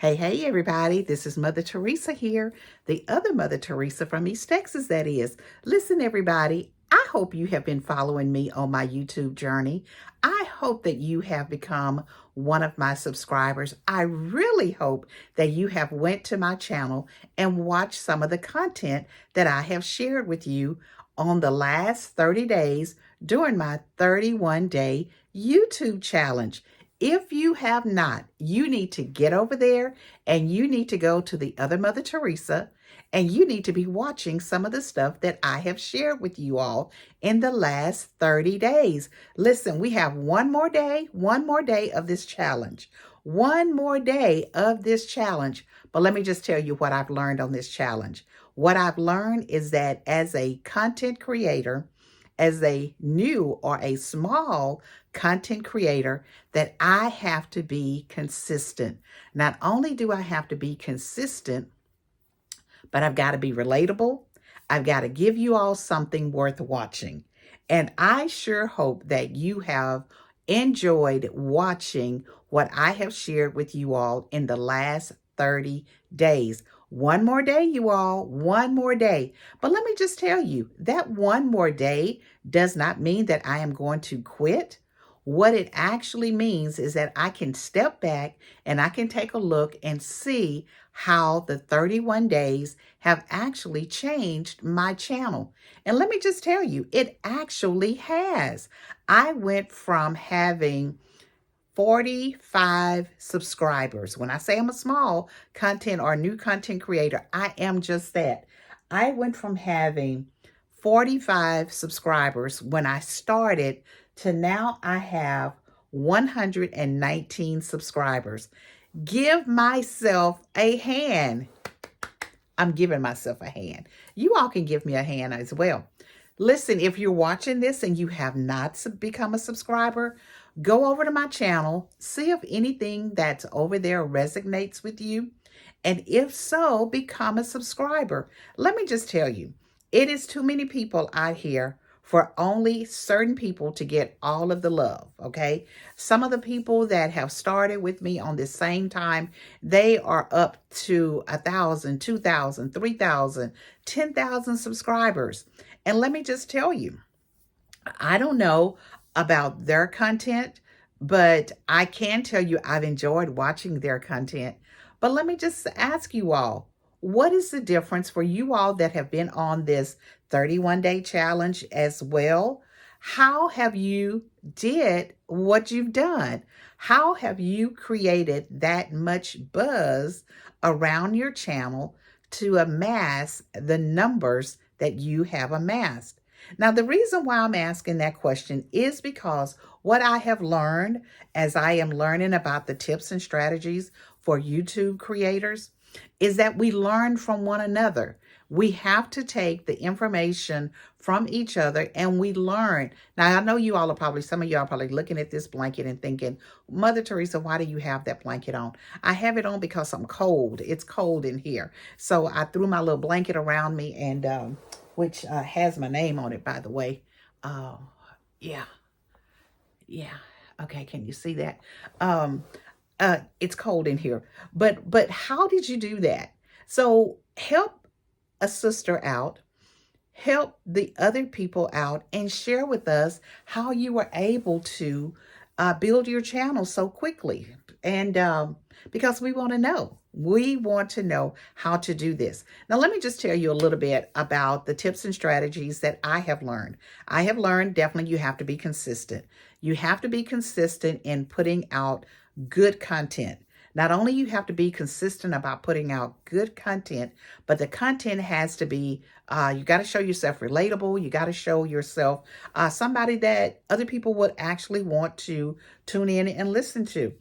Hey, everybody. This is Mother Teresa here, the other Mother Teresa from East Texas, that is. Listen, everybody, I hope you have been following me on my YouTube journey. I hope that you have become one of my subscribers. I really hope that you have went to my channel and watched some of the content that I have shared with you on the last 30 days during my 31-day YouTube challenge. If you have not, you need to get over there and you need to go to the other Mother Teresa and you need to be watching some of the stuff that I have shared with you all in the last 30 days. Listen, we have one more day of this challenge. One more day of this challenge. But let me just tell you what I've learned on this challenge. What I've learned is that as a content creator, as a new or a small content creator, that I have to be consistent. Not only do I have to be consistent, but I've got to be relatable. I've got to give you all something worth watching. And I sure hope that you have enjoyed watching what I have shared with you all in the last 30 days. One more day, you all, one more day. But let me just tell you, that one more day does not mean that I am going to quit. What it actually means is that I can step back and I can take a look and see how the 31 days have actually changed my channel. And let me just tell you, it actually has. I went from having 45 subscribers. When I say I'm a small content or new content creator, I am just that. I went from having 45 subscribers when I started to now I have 119 subscribers. Give myself a hand. I'm giving myself a hand. You all can give me a hand as well. Listen, if you're watching this and you have not become a subscriber, go over to my channel, see if anything that's over there resonates with you. And if so, become a subscriber. Let me just tell you, it is too many people out here for only certain people to get all of the love, okay? Some of the people that have started with me on this same time, they are up to 1,000, 2,000, 3,000, 10,000 subscribers. And let me just tell you, I don't know about their content, but I can tell you I've enjoyed watching their content. But let me just ask you all, what is the difference for you all that have been on this 31-day challenge as well? How have you did what you've done? How have you created that much buzz around your channel to amass the numbers that you have amassed? Now, the reason why I'm asking that question is because what I have learned as I am learning about the tips and strategies for YouTube creators is that we learn from one another. We have to take the information from each other and we learn. Now, I know you all are probably, some of you are probably looking at this blanket and thinking, Mother Teresa, why do you have that blanket on? I have it on because I'm cold. It's cold in here. So I threw my little blanket around me and which has my name on it, by the way. Uh, yeah, yeah. Okay, can you see that? It's cold in here. But how did you do that? So help a sister out, help the other people out, and share with us how you were able to build your channel so quickly. And because we want to know. We want to know how to do this. Now, let me just tell you a little bit about the tips and strategies that I have learned. I have learned definitely you have to be consistent. You have to be consistent in putting out good content. Not only you have to be consistent about putting out good content, but the content has to be, you got to show yourself relatable. You got to show yourself somebody that other people would actually want to tune in and listen to.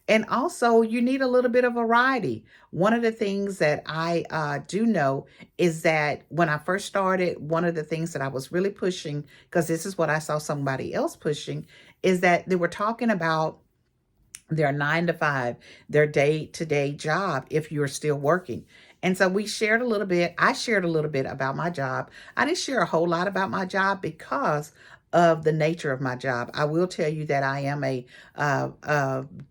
And also, you need a little bit of variety. One of the things that I do know is that when I first started, one of the things that I was really pushing, because this is what I saw somebody else pushing, is that they were talking about their 9 to 5, their day-to-day job if you're still working. And so we shared a little bit. I shared a little bit about my job. I didn't share a whole lot about my job because of the nature of my job. I will tell you that I am a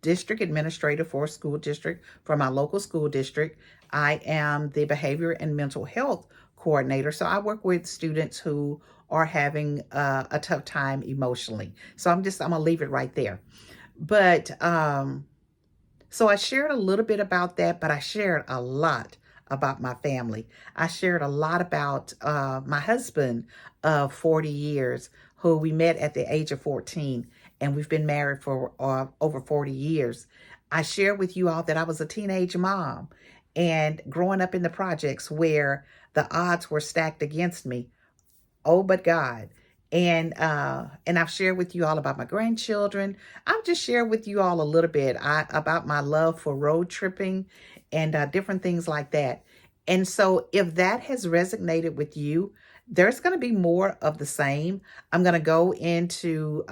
district administrator for a school district, for my local school district. I am the behavior and mental health coordinator. So I work with students who are having a tough time emotionally. So I'm going to leave it right there. But so I shared a little bit about that, but I shared a lot about my family. I shared a lot about my husband of 40 years, who we met at the age of 14, and we've been married for over 40 years. I shared with you all that I was a teenage mom and growing up in the projects where the odds were stacked against me. Oh, but God. And I've shared with you all about my grandchildren. I've just shared with you all a little bit about my love for road tripping and different things like that. And so if that has resonated with you, there's going to be more of the same. I'm going to go into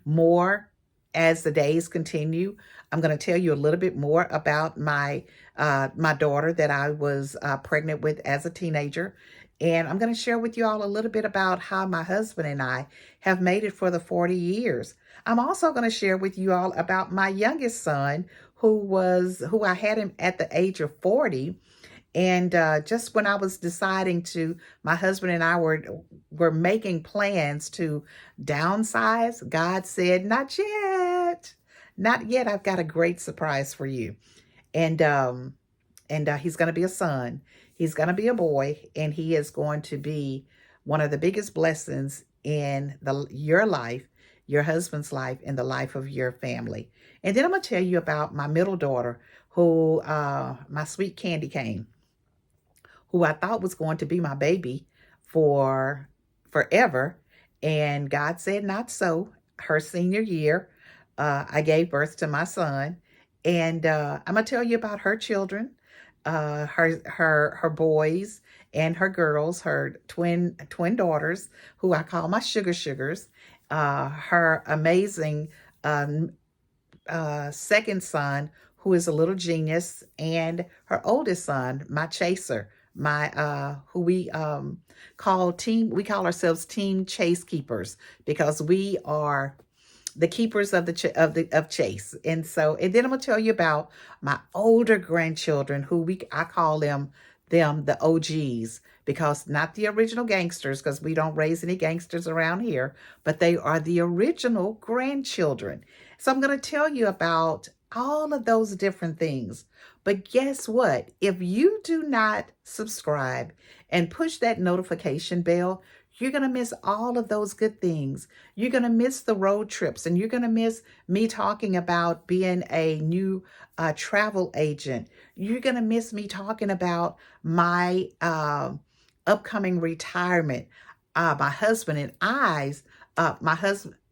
more as the days continue. I'm going to tell you a little bit more about my daughter that I was pregnant with as a teenager. And I'm going to share with you all a little bit about how my husband and I have made it for the 40 years. I'm also going to share with you all about my youngest son, who I had him at the age of 40. And just when I was deciding to, my husband and I were making plans to downsize, God said, "Not yet, not yet. I've got a great surprise for you." And he's going to be a son. He's going to be a boy, and he is going to be one of the biggest blessings in your life, your husband's life, and the life of your family. And then I'm going to tell you about my middle daughter, who my sweet candy cane, who I thought was going to be my baby for forever. And God said, not so. Her senior year, I gave birth to my son. And I'm going to tell you about her children, her boys and her girls, her twin daughters, who I call my sugars, her amazing second son, who is a little genius, and her oldest son, my chaser, my who we call ourselves team chase keepers, because we are the keepers of of Chase. And then I'm gonna tell you about my older grandchildren, who I call them the OGs, because not the original gangsters, because we don't raise any gangsters around here, but they are the original grandchildren. So I'm going to tell you about all of those different things. But guess what? If you do not subscribe and push that notification bell, you're going to miss all of those good things. You're going to miss the road trips, and you're going to miss me talking about being a new travel agent. You're going to miss me talking about my upcoming retirement. My husband and I's,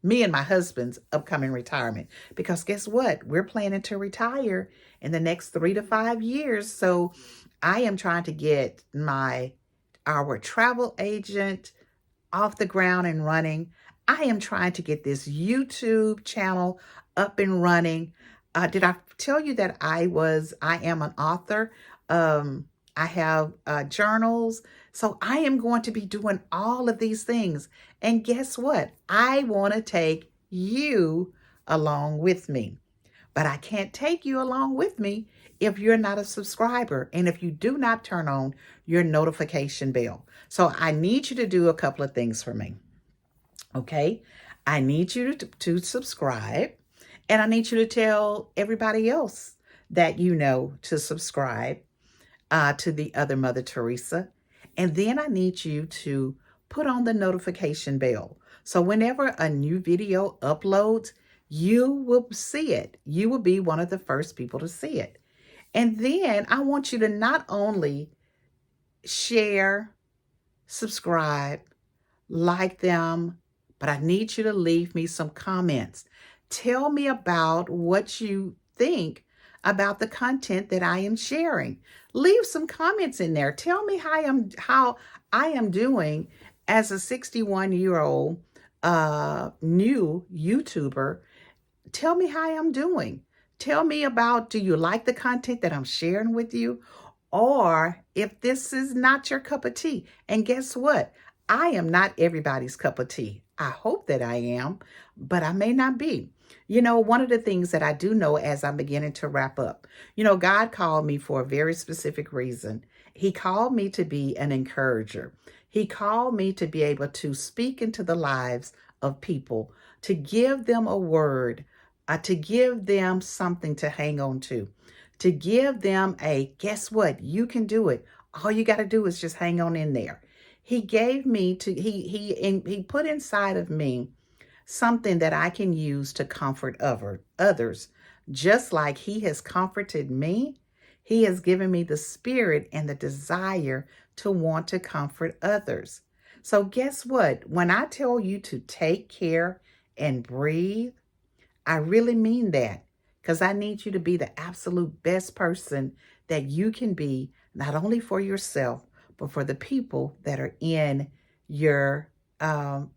me and my husband's upcoming retirement. Because guess what? We're planning to retire in the next 3 to 5 years. So I am trying to get our travel agent off the ground and running. I am trying to get this YouTube channel up and running. Did I tell you that I am an author? I have journals. So I am going to be doing all of these things. And guess what? I want to take you along with me. But I can't take you along with me if you're not a subscriber and if you do not turn on your notification bell. So I need you to do a couple of things for me. Okay? I need you to subscribe, and I need you to tell everybody else that you know to subscribe to the other Mother Teresa. And then I need you to put on the notification bell. So whenever a new video uploads, you will see it. You will be one of the first people to see it. And then I want you to not only share, subscribe, like them, but I need you to leave me some comments. Tell me about what you think about the content that I am sharing. Leave some comments in there. Tell me how I am doing as a 61-year-old new YouTuber. Tell me how I'm doing. Tell me about, do you like the content that I'm sharing with you? Or if this is not your cup of tea. And guess what? I am not everybody's cup of tea. I hope that I am, but I may not be. You know, one of the things that I do know as I'm beginning to wrap up, you know, God called me for a very specific reason. He called me to be an encourager. He called me to be able to speak into the lives of people, to give them a word, to give them something to hang on to give them a, guess what? You can do it. All you got to do is just hang on in there. He gave me to he put inside of me something that I can use to comfort others. Just like he has comforted me, he has given me the spirit and the desire to want to comfort others. So guess what? When I tell you to take care and breathe, I really mean that, because I need you to be the absolute best person that you can be, not only for yourself, but for the people that are in your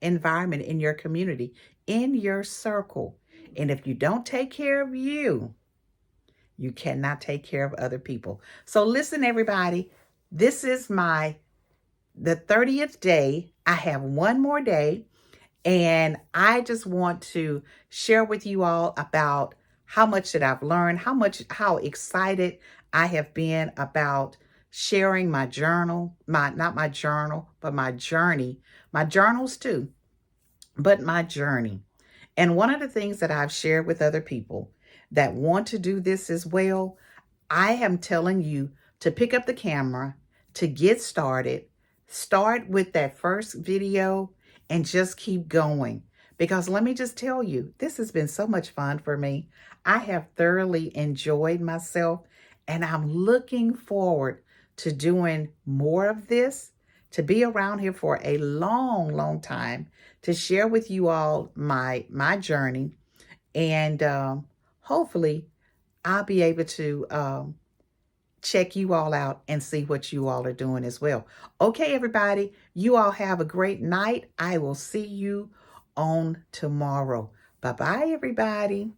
environment, in your community, in your circle. And if you don't take care of you, you cannot take care of other people. So listen, everybody, this is the 30th day. I have one more day. And I just want to share with you all about how much that I've learned, how excited I have been about sharing my journal, not my journal, but my journey, my journals too, but my journey. And one of the things that I've shared with other people that want to do this as well, I am telling you to pick up the camera, to get started, start with that first video and just keep going. Because let me just tell you, this has been so much fun for me. I have thoroughly enjoyed myself, and I'm looking forward to doing more of this, to be around here for a long, long time, to share with you all my journey. And hopefully I'll be able to check you all out and see what you all are doing as well. Okay, everybody, you all have a great night. I will see you on tomorrow. Bye-bye, everybody.